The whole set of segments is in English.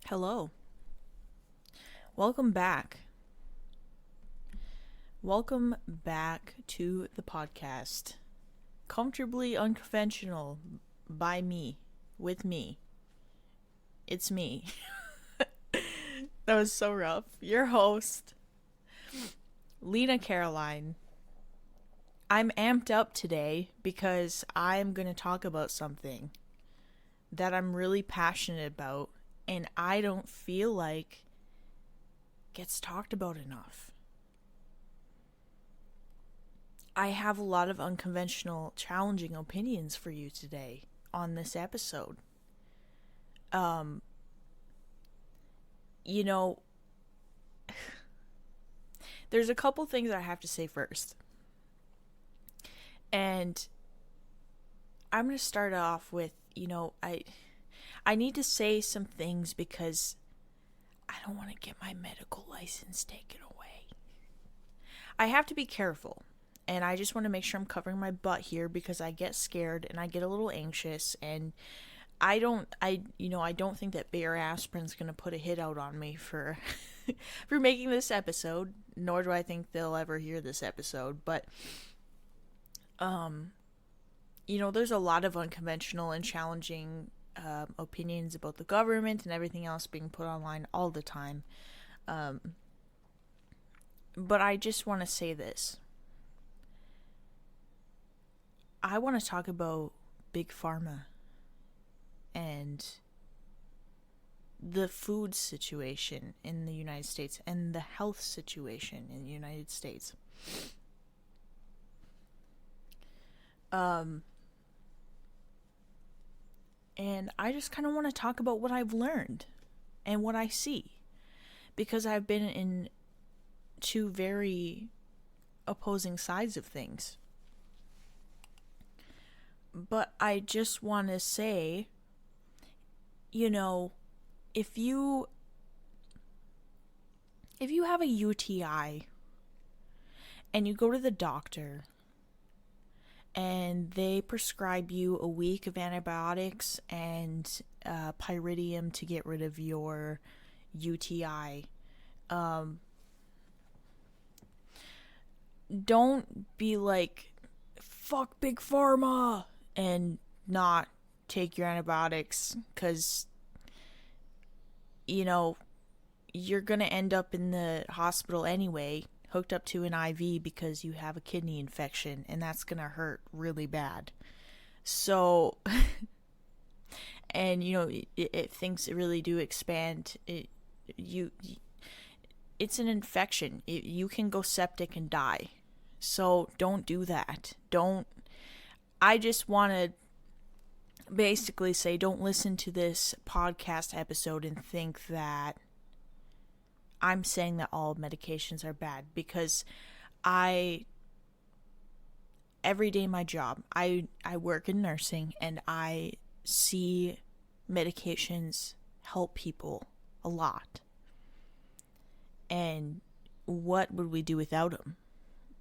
Hello. Welcome back. Welcome back to the podcast. Comfortably Unconventional by me. With me. It's me. That was so rough. Your host, Lena Caroline. I'm amped up today because I'm going to talk about something that I'm really passionate about and I don't feel like gets talked about enough. I have a lot of unconventional, challenging opinions for you today on this episode. You know, there's a couple things I have to say first. And I'm going to start off with, I need to say some things because I don't want to get my medical license taken away. I have to be careful. And I just want to make sure I'm covering my butt here because I get scared and I get a little anxious and I don't think that Bayer Aspirin's going to put a hit out on me for for making this episode, nor do I think they'll ever hear this episode, but there's a lot of unconventional and challenging opinions about the government and everything else being put online all the time. But I just want to say this. I want to talk about big pharma and the food situation in the United States and the health situation in the United States. And I just kind of want to talk about what I've learned and what I see, because I've been in two very opposing sides of things. But I just want to say, if you have a UTI and you go to the doctor and they prescribe you a week of antibiotics and pyridium to get rid of your UTI, don't be like, fuck big pharma, and not take your antibiotics, because you're gonna end up in the hospital anyway, hooked up to an IV because you have a kidney infection, and that's gonna hurt really bad. So and if things really do expand, it's an infection. You can go septic and die. So don't do that. I just want to basically say, don't listen to this podcast episode and think that I'm saying that all medications are bad, because every day in my job, I work in nursing and I see medications help people a lot. And what would we do without them?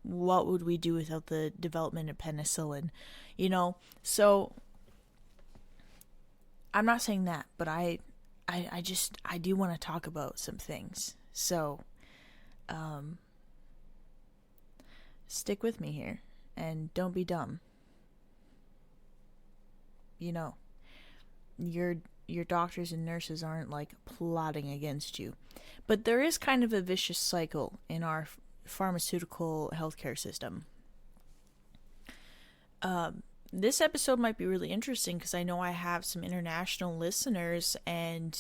What would we do without the development of penicillin? So I'm not saying that, but I do want to talk about some things. So stick with me here and don't be dumb. Your doctors and nurses aren't like plotting against you. But there is kind of a vicious cycle in our pharmaceutical healthcare system. This episode might be really interesting because I know I have some international listeners, and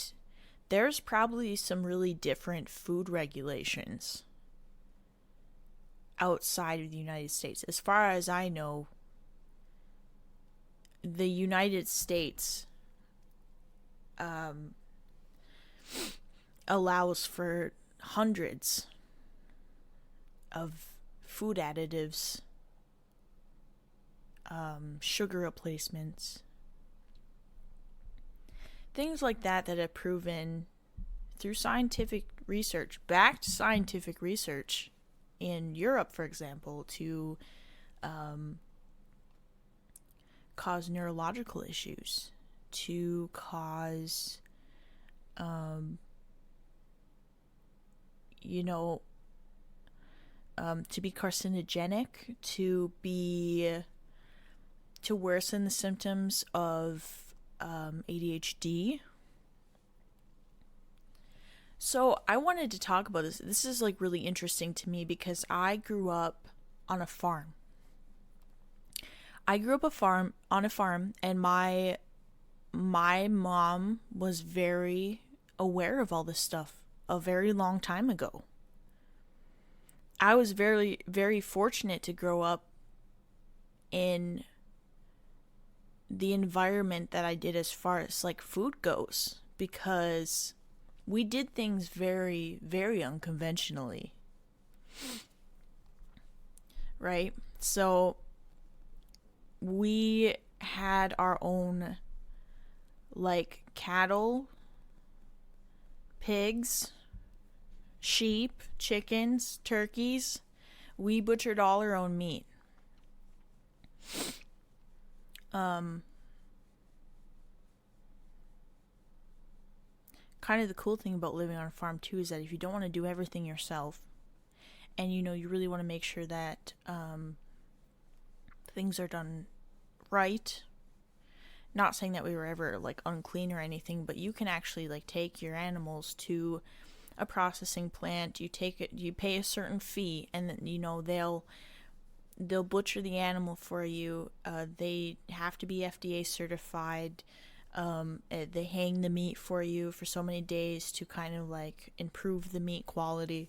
there's probably some really different food regulations outside of the United States. As far as I know, the United States allows for hundreds of food additives, sugar replacements, things like that have proven through scientific research, backed scientific research in Europe, for example, to cause neurological issues, to cause you know, to be carcinogenic, to worsen the symptoms of ADHD. So I wanted to talk about this. This is like really interesting to me because I grew up on a farm. On a farm, and my mom was very aware of all this stuff a very long time ago. I was very, very fortunate to grow up in the environment that I did as far as like food goes, because we did things very, very unconventionally. Right? So we had our own like cattle, pigs, sheep, chickens, turkeys. We butchered all our own meat. Kind of the cool thing about living on a farm too is that if you don't want to do everything yourself, and you really want to make sure that things are done right. Not saying that we were ever like unclean or anything, but you can actually like take your animals to a processing plant. You pay a certain fee, and then they'll butcher the animal for you. They have to be FDA certified. They hang the meat for you for so many days to kind of like improve the meat quality.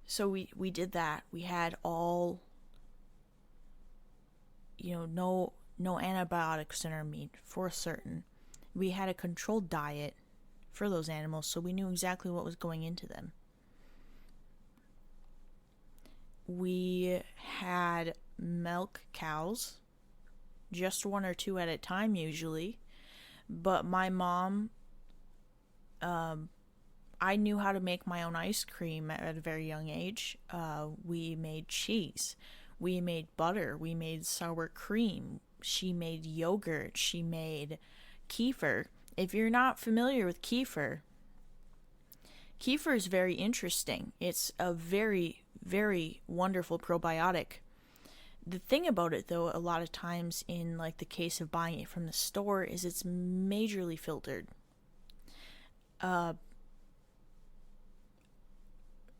So we did that. We had all, no antibiotics in our meat for certain. We had a controlled diet for those animals, so we knew exactly what was going into them. We had milk cows, just one or two at a time usually, but my mom, I knew how to make my own ice cream at a very young age. We made cheese, we made butter, we made sour cream, she made yogurt, she made kefir. If you're not familiar with kefir is very interesting. It's a very, very wonderful probiotic. The thing about it, though, a lot of times in like the case of buying it from the store, is it's majorly filtered.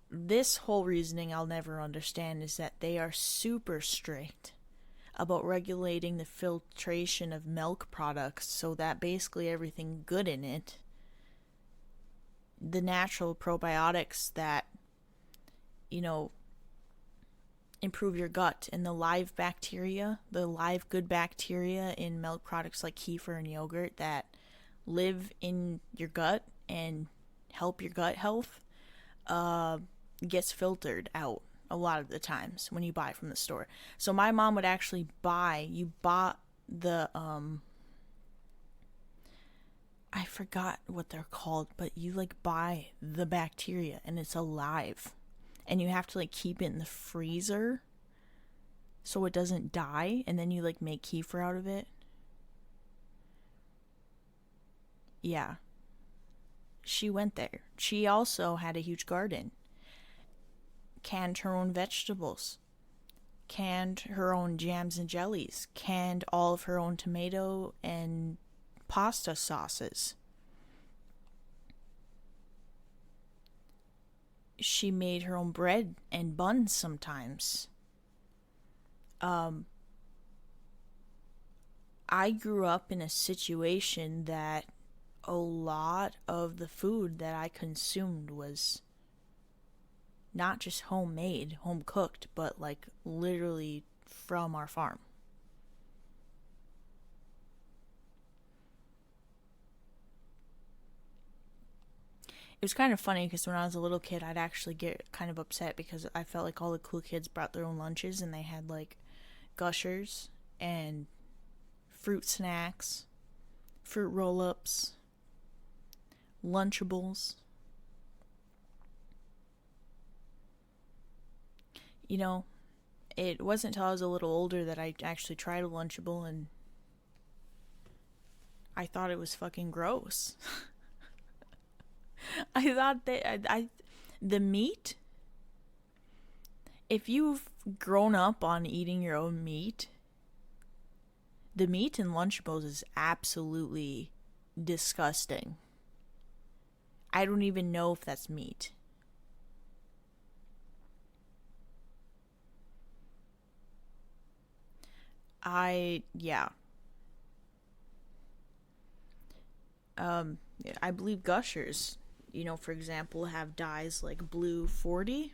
This whole reasoning I'll never understand is that they are super strict about regulating the filtration of milk products, so that basically everything good in it, the natural probiotics that, improve your gut, and the live good bacteria in milk products like kefir and yogurt that live in your gut and help your gut health, gets filtered out a lot of the times when you buy from the store. So my mom would actually bought the I forgot what they're called, but you like buy the bacteria and it's alive, and you have to like keep it in the freezer so it doesn't die, and then you like make kefir out of it. Yeah, she went there. She also had a huge garden, canned her own vegetables, canned her own jams and jellies, canned all of her own tomato and pasta sauces. She made her own bread and buns sometimes. I grew up in a situation that a lot of the food that I consumed was not just homemade, home cooked, but like literally from our farm. It was kind of funny because when I was a little kid, I'd actually get kind of upset because I felt like all the cool kids brought their own lunches, and they had like Gushers and fruit snacks, fruit roll-ups, Lunchables. It wasn't until I was a little older that I actually tried a Lunchable, and I thought it was fucking gross. I thought that the meat, if you've grown up on eating your own meat, the meat in Lunchables is absolutely disgusting. I don't even know if that's meat. Yeah. I believe Gushers, for example, have dyes like blue 40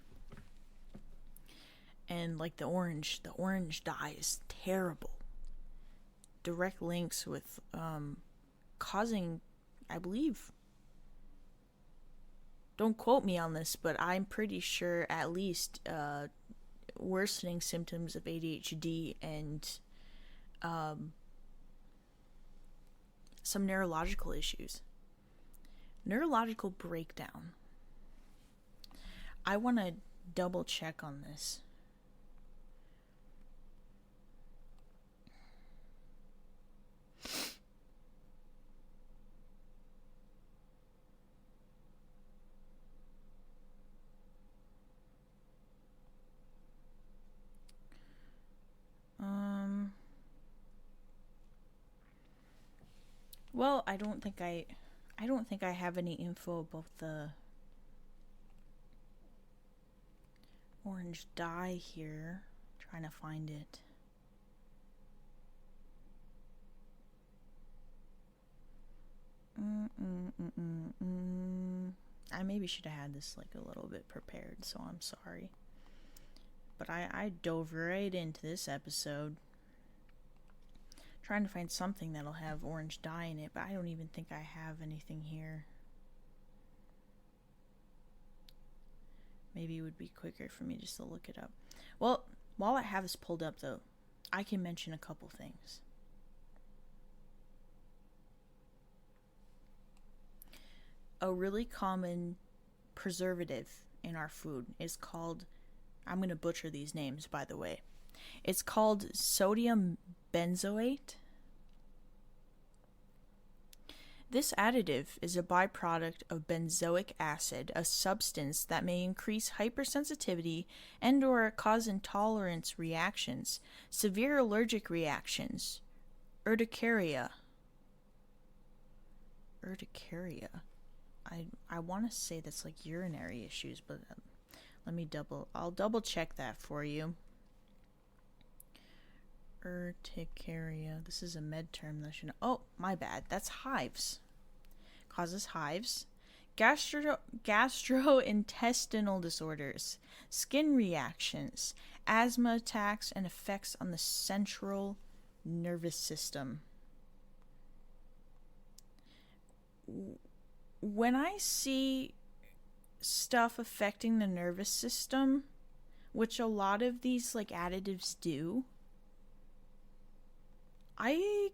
and like the orange dye is terrible. Direct links with causing, I believe, don't quote me on this, but I'm pretty sure at least worsening symptoms of ADHD and some neurological issues. Neurological breakdown. I want to double check on this. Well, I don't think I have any info about the orange dye here. I'm trying to find it. I maybe should have had this like a little bit prepared, so I'm sorry. But I dove right into this episode trying to find something that'll have orange dye in it, but I don't even think I have anything here. Maybe it would be quicker for me just to look it up. Well, while I have this pulled up though, I can mention a couple things. A really common preservative in our food is called, I'm going to butcher these names by the way. It's called sodium benzoate. This additive is a byproduct of benzoic acid, a substance that may increase hypersensitivity and/or cause intolerance reactions, severe allergic reactions, urticaria. I want to say that's like urinary issues, but I'll double check that for you. Urticaria. This is a med term that I should know. Oh, my bad. That's hives. Causes hives. Gastrointestinal disorders. Skin reactions. Asthma attacks and effects on the central nervous system. When I see stuff affecting the nervous system, which a lot of these like additives do, I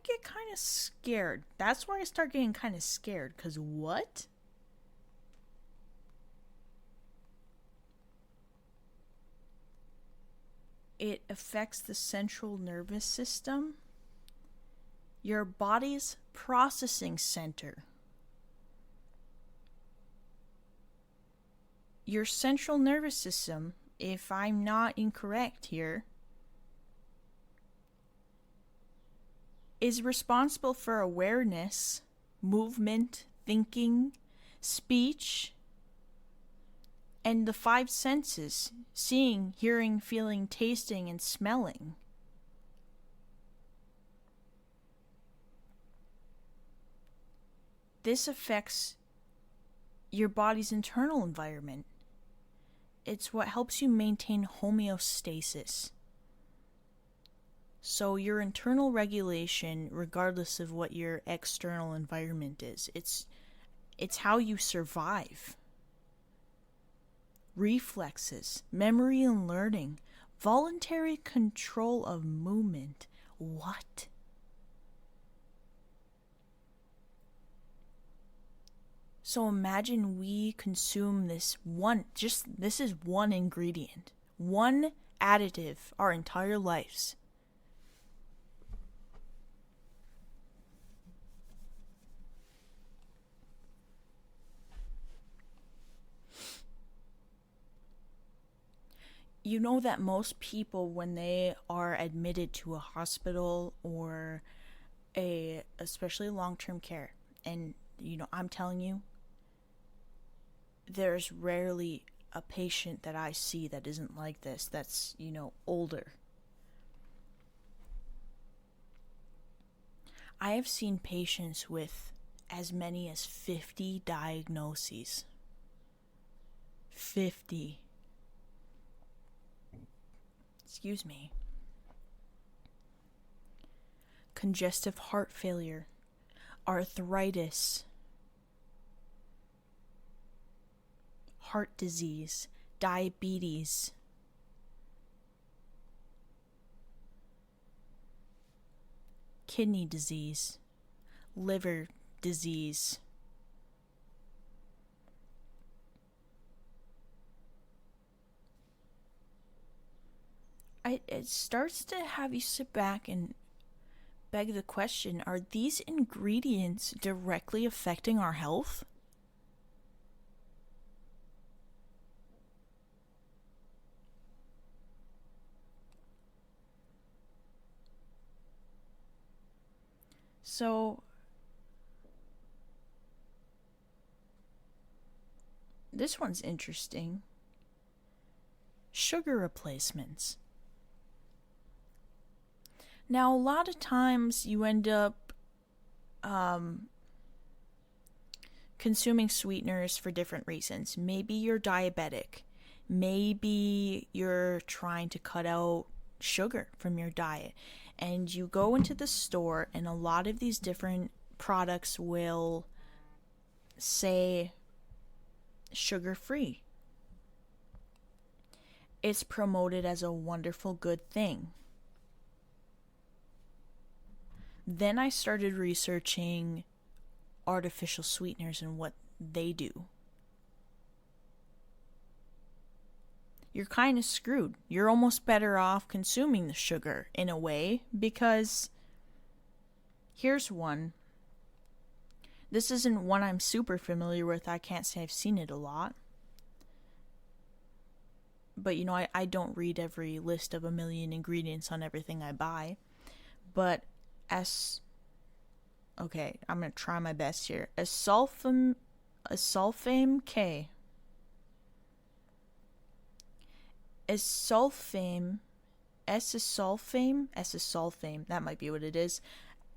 get kind of scared. That's where I start getting kind of scared. Because what? It affects the central nervous system. Your body's processing center. Your central nervous system, if I'm not incorrect here, is responsible for awareness, movement, thinking, speech, and the five senses: seeing, hearing, feeling, tasting, and smelling. This affects your body's internal environment. It's what helps you maintain homeostasis. So your internal regulation, regardless of what your external environment is, it's how you survive. Reflexes, memory and learning, voluntary control of movement. What? So imagine we consume this is one ingredient, one additive our entire lives. You know that most people, when they are admitted to a hospital or especially long-term care, and I'm telling you, there's rarely a patient that I see that isn't like this, that's, older. I have seen patients with as many as 50 diagnoses. 50. Excuse me. Congestive heart failure, arthritis, heart disease, diabetes, kidney disease, liver disease. It starts to have you sit back and beg the question, are these ingredients directly affecting our health? So, this one's interesting. Sugar replacements. Now, a lot of times you end up consuming sweeteners for different reasons. Maybe you're diabetic. Maybe you're trying to cut out sugar from your diet. And you go into the store, and a lot of these different products will say sugar-free. It's promoted as a wonderful good thing. Then I started researching artificial sweeteners and what they do. You're kind of screwed. You're almost better off consuming the sugar in a way, because here's one. This isn't one I'm super familiar with. I can't say I've seen it a lot. But I don't read every list of a million ingredients on everything I buy. But okay, I'm going to try my best here. Asulfame K. Asulfame, that might be what it is.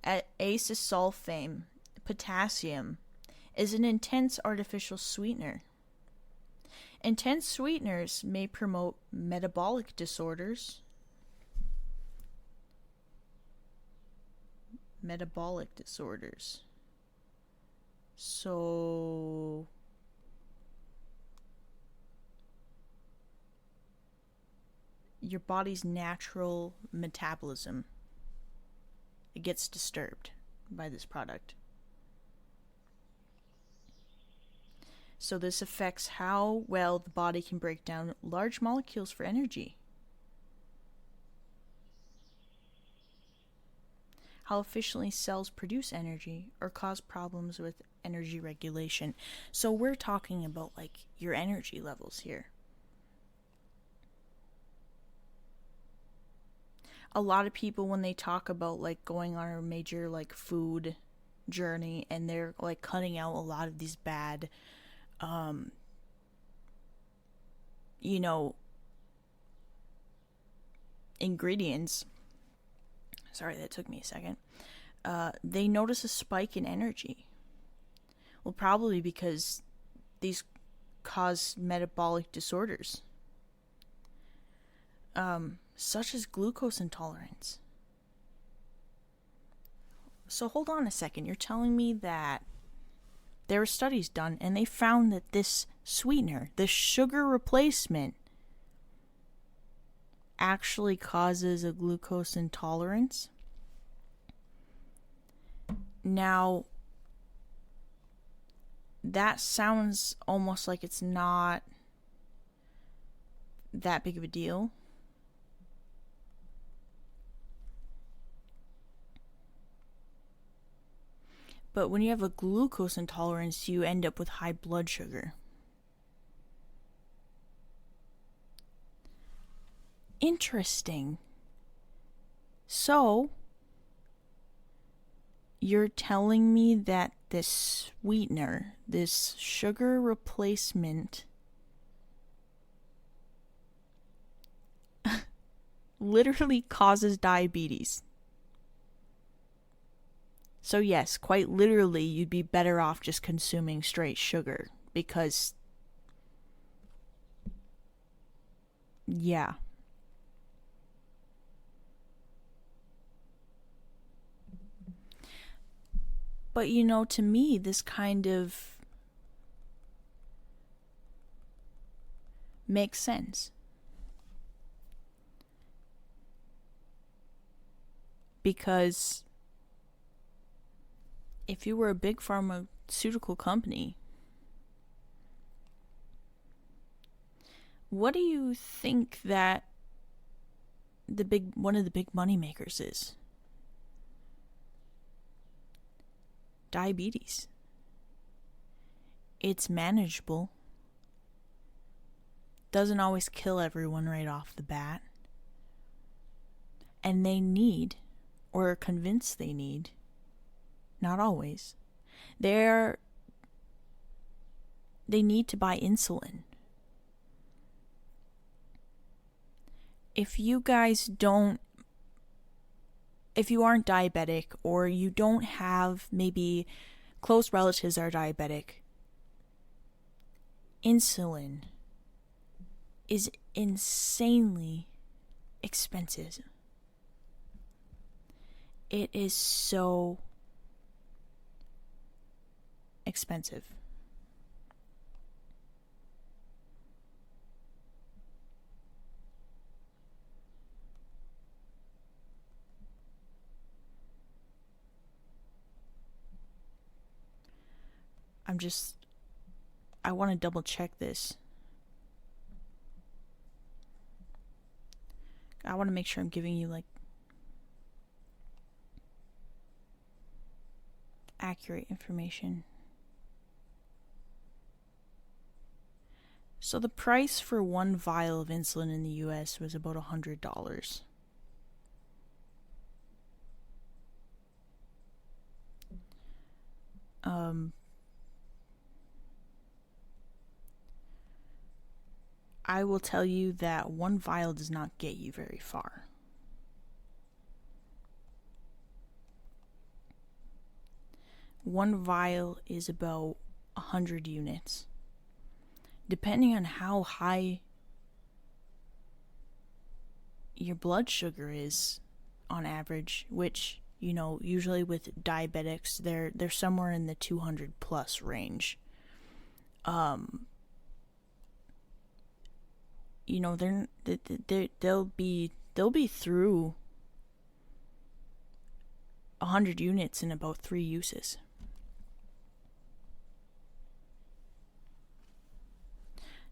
Acesulfame, potassium, is an intense artificial sweetener. Intense sweeteners may promote metabolic disorders. So your body's natural metabolism, it gets disturbed by this product. So this affects how well the body can break down large molecules for energy. How efficiently cells produce energy or cause problems with energy regulation. So we're talking about your energy levels here. A lot of people, when they talk about going on a major food journey, and they're cutting out a lot of these bad ingredients. Sorry, that took me a second. They notice a spike in energy. Well, probably because these cause metabolic disorders, such as glucose intolerance. So hold on a second. You're telling me that there were studies done, and they found that this sweetener, this sugar replacement, actually causes a glucose intolerance? Now, that sounds almost like it's not that big of a deal. But when you have a glucose intolerance, you end up with high blood sugar. Interesting. So, you're telling me that this sweetener, this sugar replacement, literally causes diabetes. So yes, quite literally, you'd be better off just consuming straight sugar because, yeah. But to me, this kind of makes sense. Because if you were a big pharmaceutical company, what do you think that one of the big money makers is? Diabetes. It's manageable. Doesn't always kill everyone right off the bat. And they need, or are convinced they need, not always, they need to buy insulin. If you aren't diabetic, or you don't have maybe close relatives are diabetic, insulin is insanely expensive. It is so expensive. I want to double check this. I want to make sure I'm giving you accurate information. So the price for one vial of insulin in the US was about $100. I will tell you that one vial does not get you very far. One vial is about 100 units. Depending on how high your blood sugar is on average, which, usually with diabetics, they're somewhere in the 200 plus range. They'll be through 100 units in about 3 uses.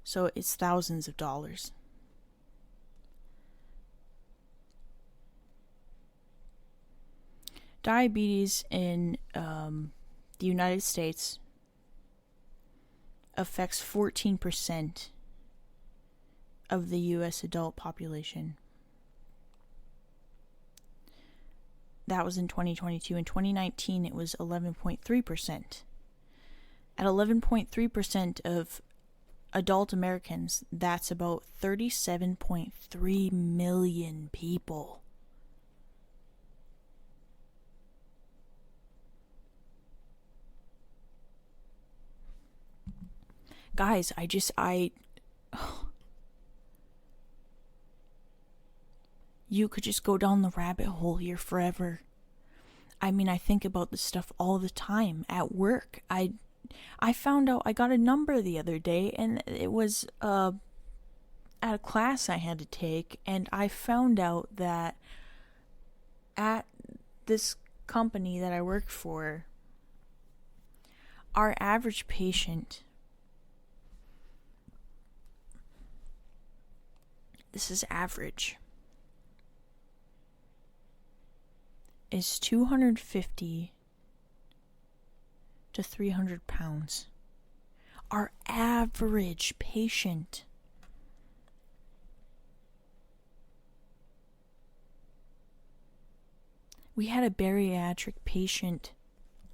So it's thousands of dollars. Diabetes in the United States affects 14% of the U.S. adult population. That was in 2022. In 2019, it was 11.3%. At 11.3% of adult Americans, that's about 37.3 million people. Guys, you could just go down the rabbit hole here forever. I mean, I think about this stuff all the time at work. I found out I got a number the other day, and it was at a class I had to take, and I found out that at this company that I work for, our average patient, this is average, is 250 to 300 pounds. Our average patient. We had a bariatric patient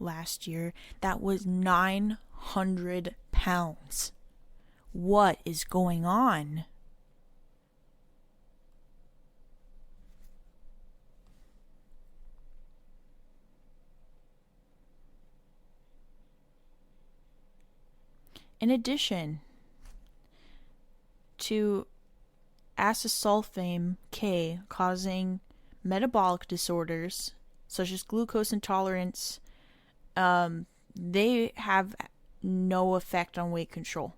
last year that was 900 pounds. What is going on? In addition to acesulfame K causing metabolic disorders such as glucose intolerance, they have no effect on weight control.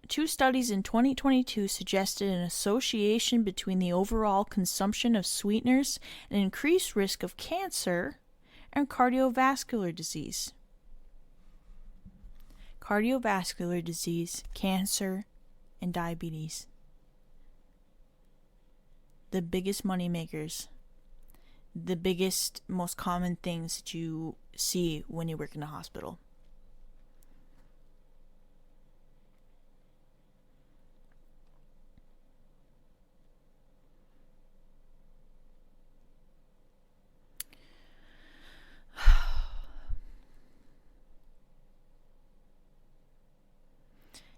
2 studies in 2022 suggested an association between the overall consumption of sweeteners and increased risk of cancer and cardiovascular disease. Cardiovascular disease, cancer, and diabetes. The biggest money makers. The biggest, most common things that you see when you work in a hospital.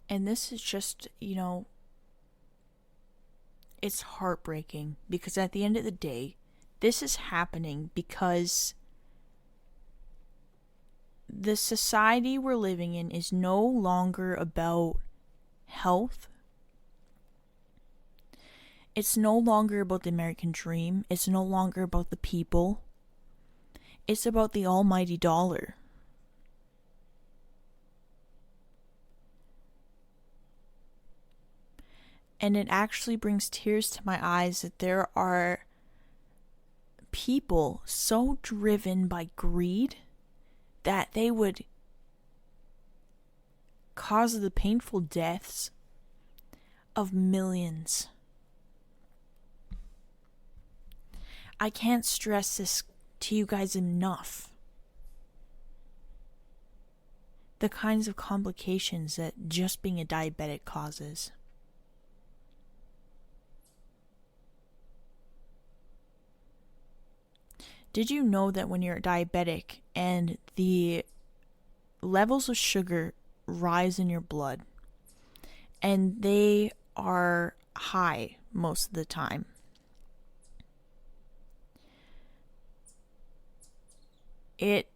And this is just, it's heartbreaking because at the end of the day, this is happening because the society we're living in is no longer about health. It's no longer about the American dream. It's no longer about the people. It's about the almighty dollar. And it actually brings tears to my eyes that there are people so driven by greed that they would cause the painful deaths of millions. I can't stress this to you guys enough. The kinds of complications that just being a diabetic causes. Did you know that when you're diabetic and the levels of sugar rise in your blood, and they are high most of the time, it,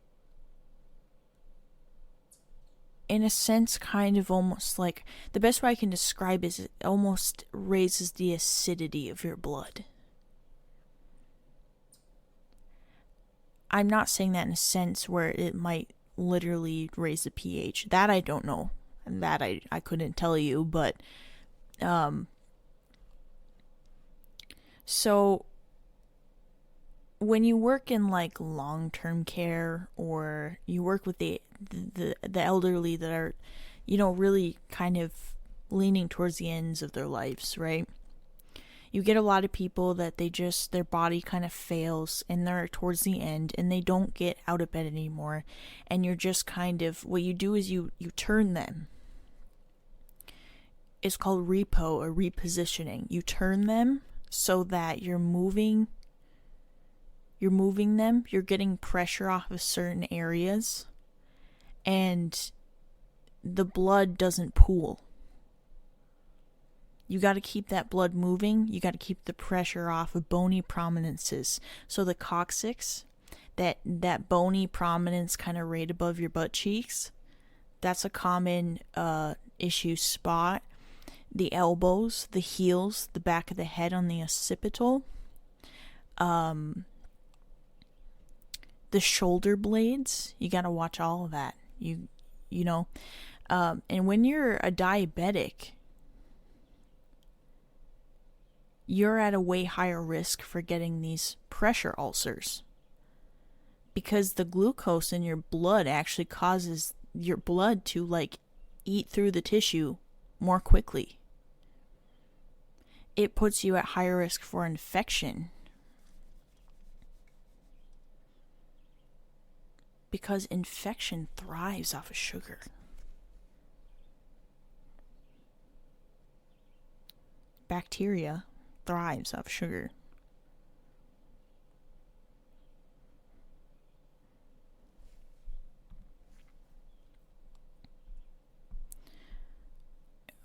in a sense, kind of almost like, the best way I can describe is it almost raises the acidity of your blood. I'm not saying that in a sense where it might literally raise the pH. That I don't know. And that I couldn't tell you, but so when you work in like long-term care or you work with the elderly that are, really kind of leaning towards the ends of their lives, right? You get a lot of people that their body kind of fails and they're towards the end and they don't get out of bed anymore. And you're just kind of, what you do is you turn them. It's called repo or repositioning. You turn them so that you're moving them, you're getting pressure off of certain areas, and the blood doesn't pool. You got to keep that blood moving. You got to keep the pressure off of bony prominences. So the coccyx, that bony prominence kind of right above your butt cheeks, that's a common issue spot. The elbows, the heels, the back of the head on the occipital, the shoulder blades, you got to watch all of that. And when you're a diabetic, you're at a way higher risk for getting these pressure ulcers because the glucose in your blood actually causes your blood to eat through the tissue more quickly. It puts you at higher risk for infection because infection thrives off of sugar. Bacteria thrives off sugar.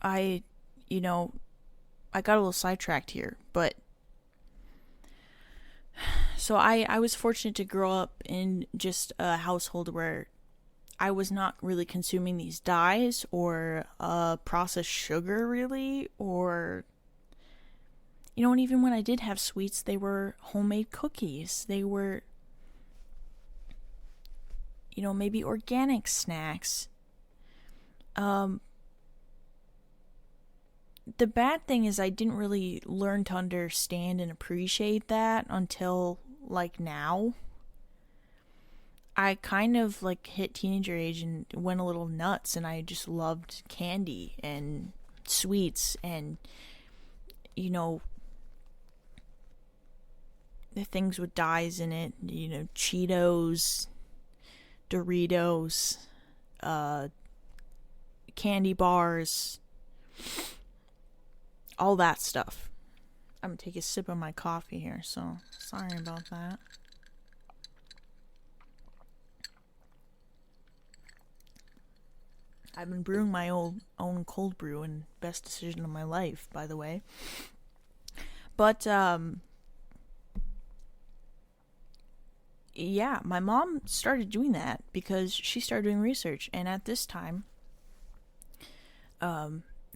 I got a little sidetracked here, but so I was fortunate to grow up in just a household where I was not really consuming these dyes or processed sugar, really, or, and even when I did have sweets, they were homemade cookies. They were, maybe organic snacks. The bad thing is I didn't really learn to understand and appreciate that until, like, now. I kind of, like, hit teenager age and went a little nuts, and I just loved candy and sweets and, the things with dyes in it, Cheetos, Doritos, candy bars, all that stuff. I'm gonna take a sip of my coffee here, so sorry about that. I've been brewing my own cold brew, and best decision of my life, by the way. But, yeah, my mom started doing that because she started doing research, and at this time,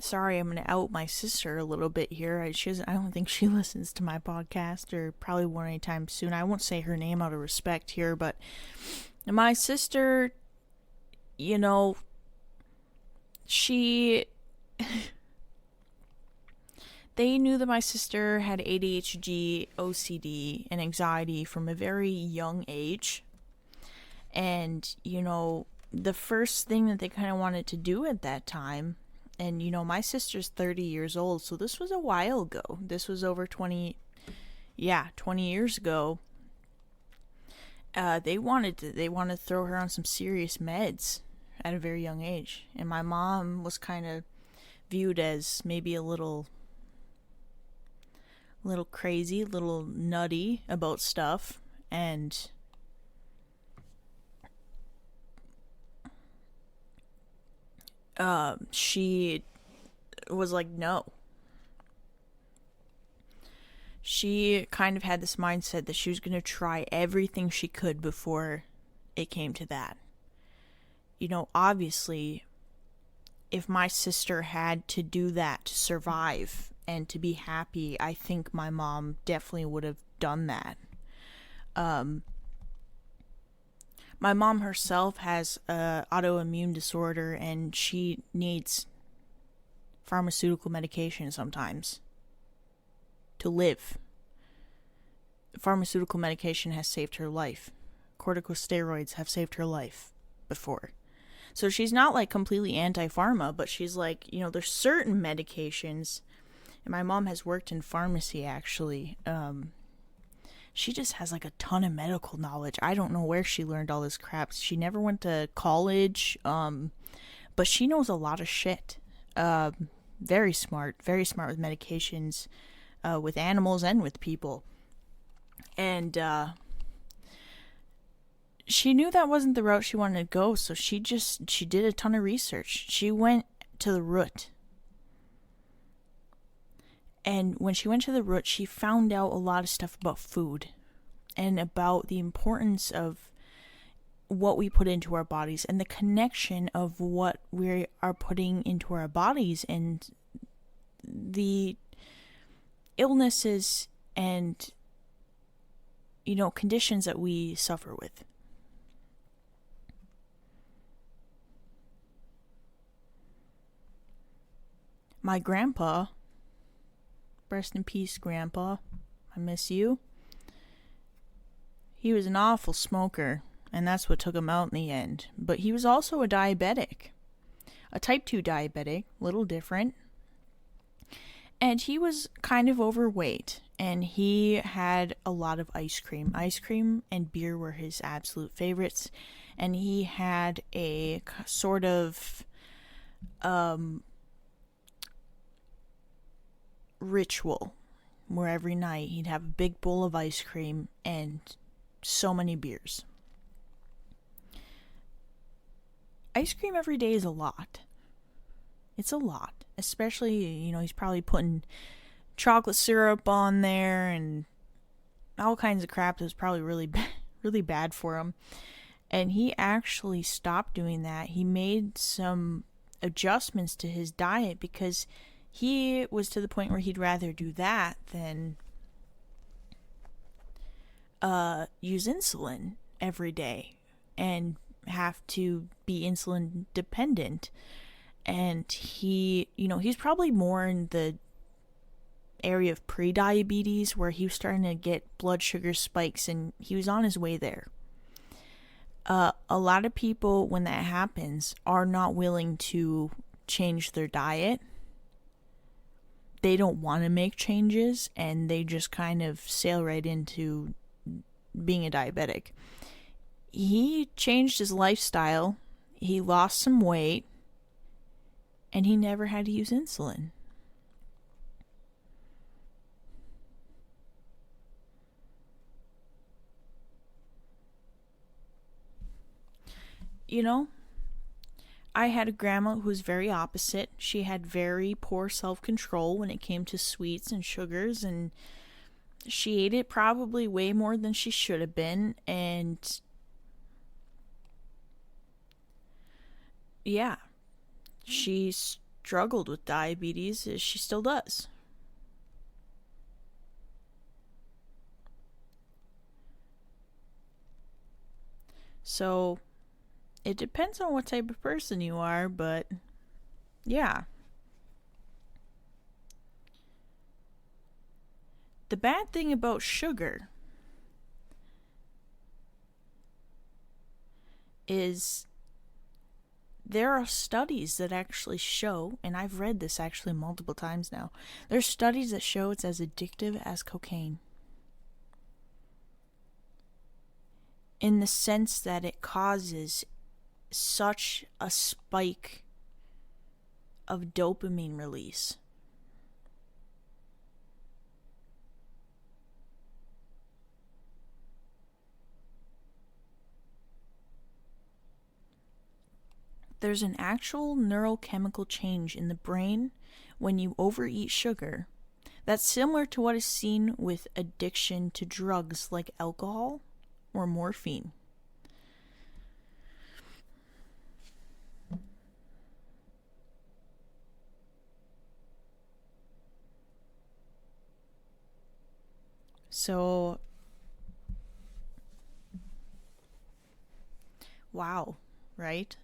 sorry, I'm going to out my sister a little bit here. I don't think she listens to my podcast, or probably won't anytime soon. I won't say her name out of respect here, but my sister, she... They knew that my sister had ADHD, OCD, and anxiety from a very young age. And, the first thing that they kind of wanted to do at that time, and, my sister's 30 years old, so this was a while ago. This was over 20 years ago. They wanted to throw her on some serious meds at a very young age. And my mom was kind of viewed as maybe a little crazy, a little nutty about stuff, and she was like, no. She kind of had this mindset that she was going to try everything she could before it came to that. Obviously, if my sister had to do that to survive and to be happy, I think my mom definitely would have done that. My mom herself has an autoimmune disorder, and she needs pharmaceutical medication sometimes to live. Pharmaceutical medication has saved her life. Corticosteroids have saved her life before. So she's not like completely anti-pharma, but she's like, there's certain medications, and my mom has worked in pharmacy actually. She just has like a ton of medical knowledge. I don't know where she learned all this crap. She never went to college, but she knows a lot of shit. Very smart with medications, with animals and with people. And she knew that wasn't the route she wanted to go, so she did a ton of research. She went to the root. And when she went to the root, she found out a lot of stuff about food and about the importance of what we put into our bodies and the connection of what we are putting into our bodies and the illnesses and, conditions that we suffer with. My grandpa, rest in peace, Grandpa, I miss you. He was an awful smoker, and that's what took him out in the end. But he was also a diabetic, a type 2 diabetic, little different. And he was kind of overweight, and he had a lot of ice cream. Ice cream and beer were his absolute favorites, and he had a sort of ritual where every night he'd have a big bowl of ice cream and so many beers. Ice cream every day is a lot. It's a lot. Especially, he's probably putting chocolate syrup on there and all kinds of crap that's probably really bad for him. And he actually stopped doing that. He made some adjustments to his diet because he was to the point where he'd rather do that than use insulin every day and have to be insulin dependent. And he's probably more in the area of pre-diabetes where he was starting to get blood sugar spikes, and he was on his way there. A lot of people, when that happens, are not willing to change their diet. They don't want to make changes, and they just kind of sail right into being a diabetic. He changed his lifestyle. He lost some weight, and he never had to use insulin. I had a grandma who was very opposite. She had very poor self-control when it came to sweets and sugars, and she ate it probably way more than she should have been, and yeah, she struggled with diabetes, as she still does. So it depends on what type of person you are, but yeah. The bad thing about sugar is there are studies that actually show, and I've read this actually multiple times now, there's studies that show it's as addictive as cocaine. In the sense that it causes such a spike of dopamine release. There's an actual neurochemical change in the brain when you overeat sugar that's similar to what is seen with addiction to drugs like alcohol or morphine. So, wow, right?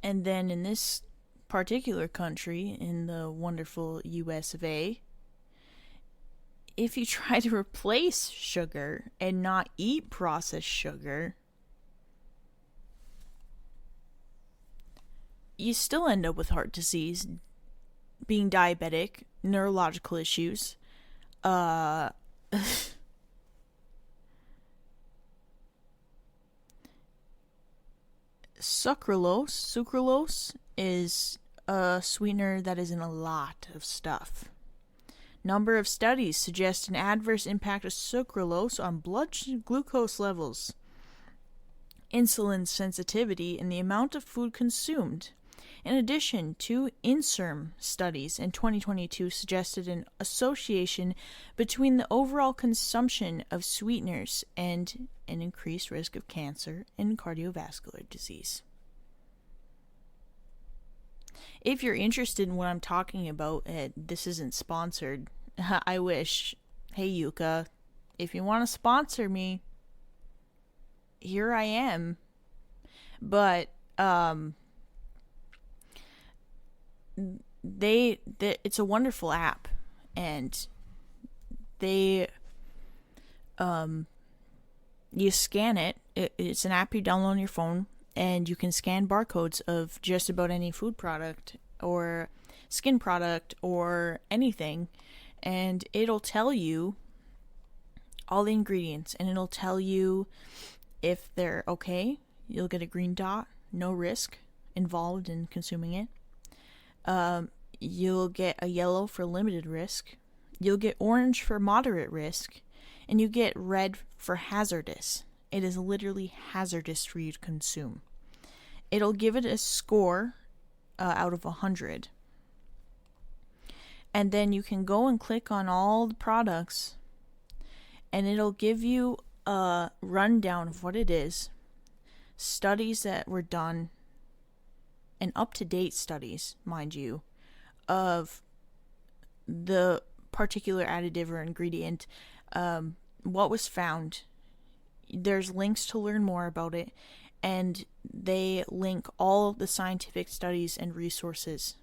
And then in this particular country, in the wonderful US of A, if you try to replace sugar and not eat processed sugar, you still end up with heart disease, being diabetic, neurological issues, Sucralose is a sweetener that is in a lot of stuff. Number of studies suggest an adverse impact of sucralose on blood glucose levels, insulin sensitivity, and the amount of food consumed. In addition, two INSERM studies in 2022 suggested an association between the overall consumption of sweeteners and an increased risk of cancer and cardiovascular disease. If you're interested in what I'm talking about, this isn't sponsored. I wish. Hey, Yuka, if you want to sponsor me, here I am. But, it's a wonderful app, and you scan it. It's an app you download on your phone, and you can scan barcodes of just about any food product or skin product or anything, and it'll tell you all the ingredients, and it'll tell you if they're okay. You'll get a green dot, no risk involved in consuming it. You'll get a yellow for limited risk. You'll get orange for moderate risk. And you get red for hazardous. It is literally hazardous for you to consume. It'll give it a score out of 100. And then you can go and click on all the products, and it'll give you a rundown of what it is, studies that were done, and up-to-date studies, mind you, of the particular additive or ingredient, what was found. There's links to learn more about it, and they link all the scientific studies and resources.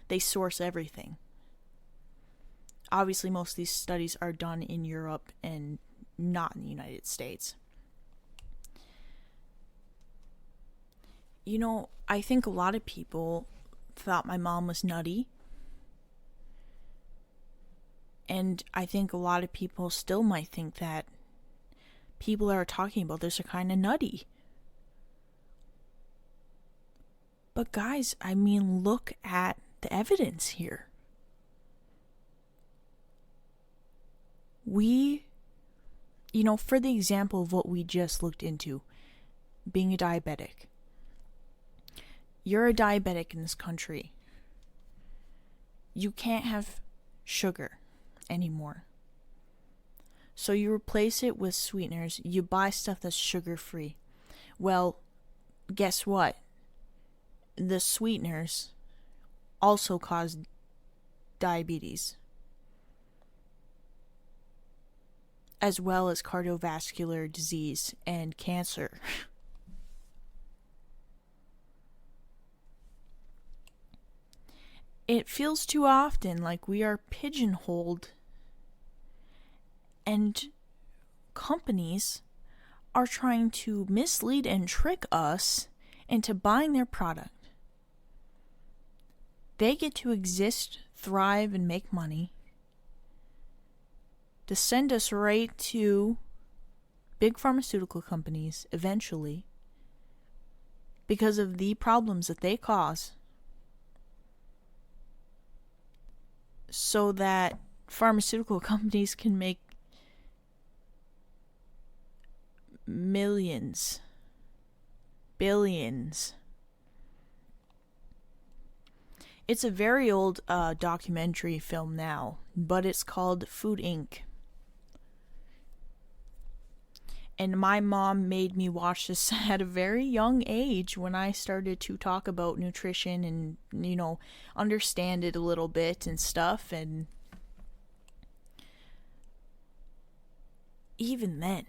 They source everything. Obviously, most of these studies are done in Europe and not in the United States. You know, I think a lot of people thought my mom was nutty. And I think a lot of people still might think that people that are talking about this are kind of nutty. But guys, I mean, look at the evidence here. For the example of what we just looked into, being a diabetic. You're a diabetic in this country. You can't have sugar anymore. So you replace it with sweeteners. You buy stuff that's sugar-free. Well, guess what? The sweeteners also cause diabetes, as well as cardiovascular disease and cancer. It feels too often like we are pigeonholed, and companies are trying to mislead and trick us into buying their product. They get to exist, thrive, and make money to send us right to big pharmaceutical companies eventually because of the problems that they cause, so that pharmaceutical companies can make millions, billions. It's a very old documentary film now, but it's called Food Inc. And my mom made me watch this at a very young age when I started to talk about nutrition and, understand it a little bit and stuff. And even then,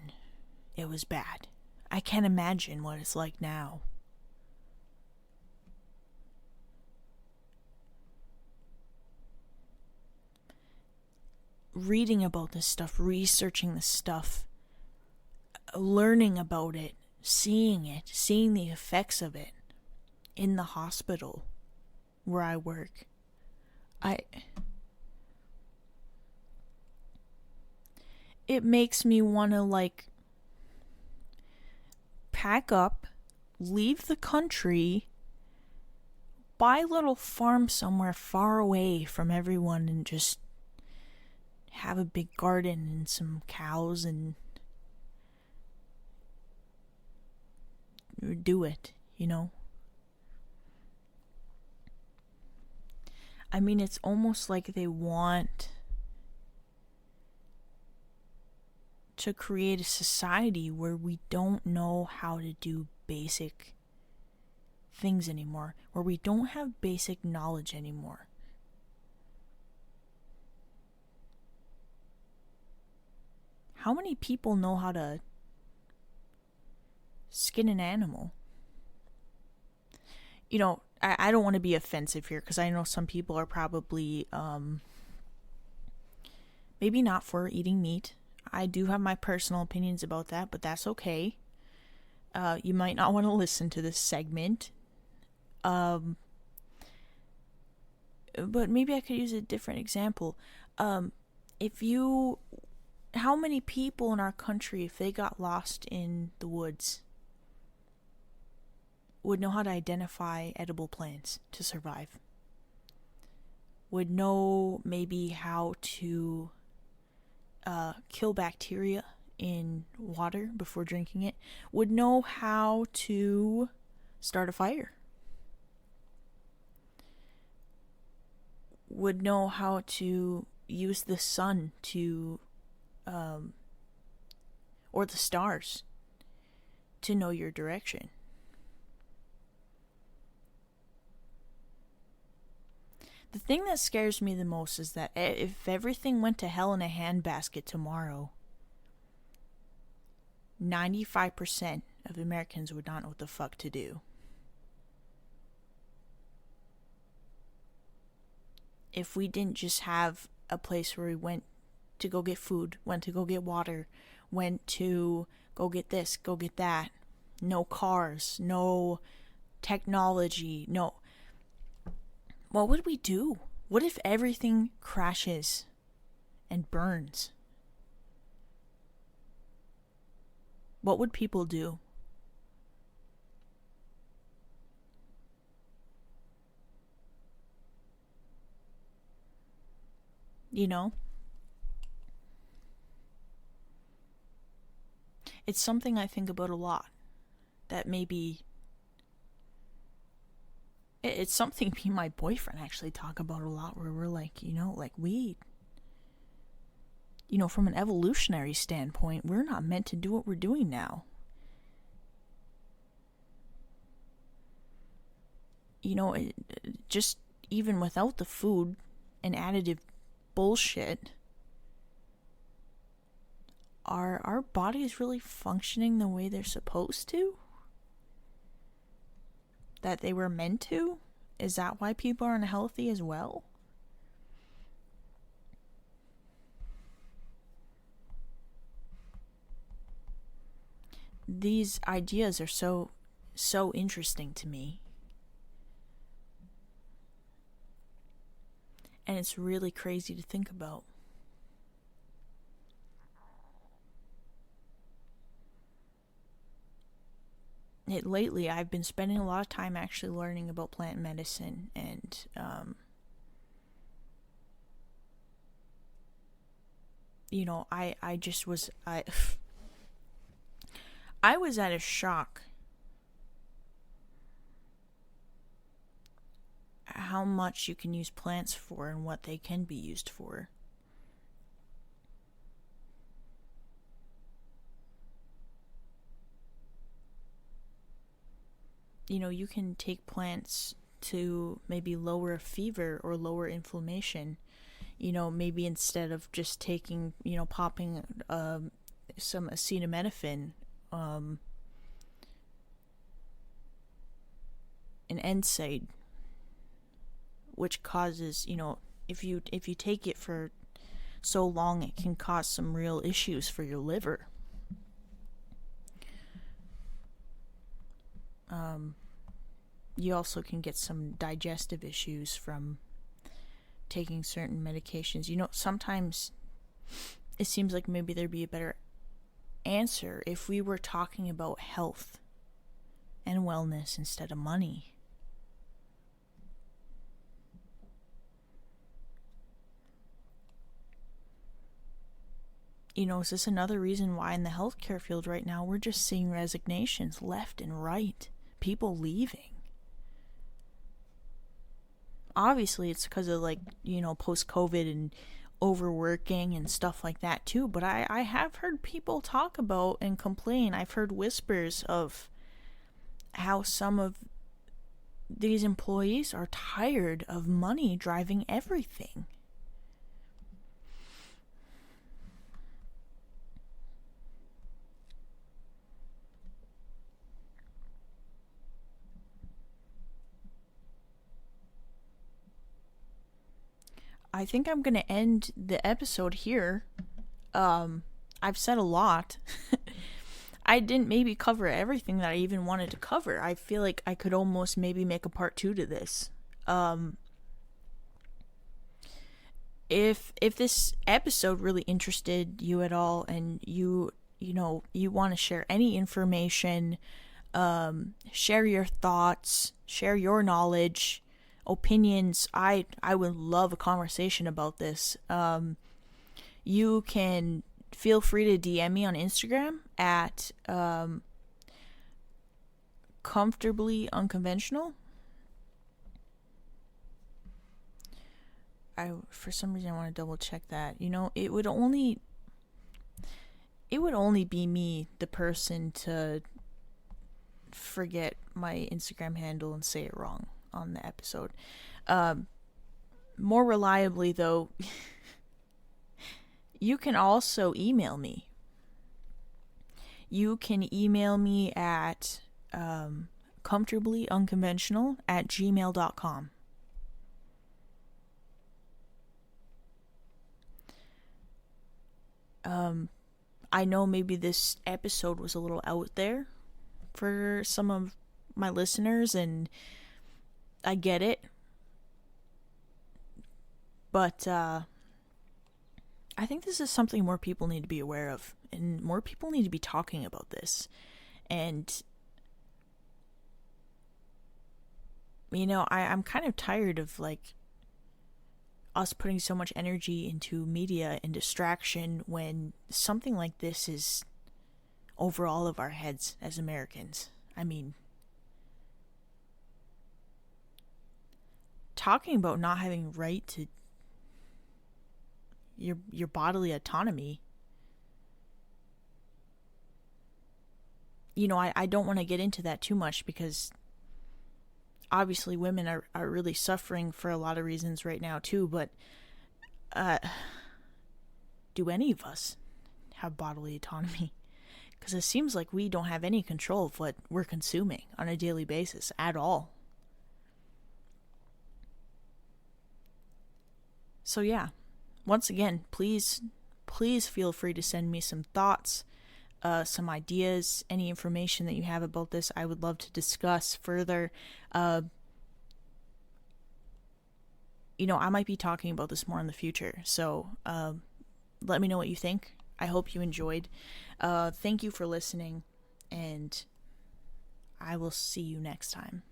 it was bad. I can't imagine what it's like now. Reading about this stuff, researching this stuff, learning about it, seeing the effects of it in the hospital where I work. It makes me want to pack up, leave the country, buy a little farm somewhere far away from everyone, and just have a big garden and some cows and do it, I mean, it's almost like they want to create a society where we don't know how to do basic things anymore, where we don't have basic knowledge anymore. How many people know how to skin an animal? I don't want to be offensive here, because I know some people are probably maybe not for eating meat. I do have my personal opinions about that, but that's okay. You might not want to listen to this segment. But maybe I could use a different example. How many people in our country, if they got lost in the woods, would know how to identify edible plants to survive? would know maybe how to kill bacteria in water before drinking it, would know how to start a fire, would know how to use the sun to, or the stars, to know your direction. The thing that scares me the most is that if everything went to hell in a handbasket tomorrow, 95% of Americans would not know what the fuck to do. If we didn't just have a place where we went to go get food, went to go get water, went to go get this, go get that, no cars, no technology, no. What would we do? What if everything crashes and burns? What would people do? You know? It's something I think about a lot. That maybe... It's something me and my boyfriend actually talk about a lot, where we're like, we... from an evolutionary standpoint, we're not meant to do what we're doing now. Just even without the food and additive bullshit, are our bodies really functioning the way they're supposed to? That they were meant to? Is that why people are unhealthy as well? These ideas are so interesting to me. And it's really crazy to think about. Lately, I've been spending a lot of time actually learning about plant medicine, and I just was I was at a shock how much you can use plants for and what they can be used for. You can take plants to maybe lower a fever or lower inflammation. Maybe instead of just taking, popping some acetaminophen, an NSAID, which causes, if you take it for so long, it can cause some real issues for your liver. You also can get some digestive issues from taking certain medications. Sometimes it seems like maybe there'd be a better answer if we were talking about health and wellness instead of money. Is this another reason why in the healthcare field right now we're just seeing resignations left and right? People leaving. Obviously, it's because of, post-COVID and overworking and stuff like that, too. But I have heard people talk about and complain. I've heard whispers of how some of these employees are tired of money driving everything. I think I'm going to end the episode here. I've said a lot. I didn't maybe cover everything that I even wanted to cover. I feel like I could almost maybe make a part 2 to this. If this episode really interested you at all, and you want to share any information, share your thoughts, share your knowledge opinions. I would love a conversation about this. You can feel free to DM me on Instagram at comfortably unconventional. For some reason I want to double check that. It would only be me, the person, to forget my Instagram handle and say it wrong on the episode. More reliably though, you can also email me. You can email me at comfortablyunconventional@gmail.com. I know maybe this episode was a little out there for some of my listeners, and I get it. But I think this is something more people need to be aware of, and more people need to be talking about this. And I'm kind of tired of us putting so much energy into media and distraction when something like this is over all of our heads as Americans. I mean, talking about not having right to your bodily autonomy. I don't want to get into that too much because obviously women are really suffering for a lot of reasons right now too, but do any of us have bodily autonomy? Because it seems like we don't have any control of what we're consuming on a daily basis at all. So yeah, once again, please feel free to send me some thoughts, some ideas, any information that you have about this. I would love to discuss further. I might be talking about this more in the future, so let me know what you think. I hope you enjoyed. Thank you for listening, and I will see you next time.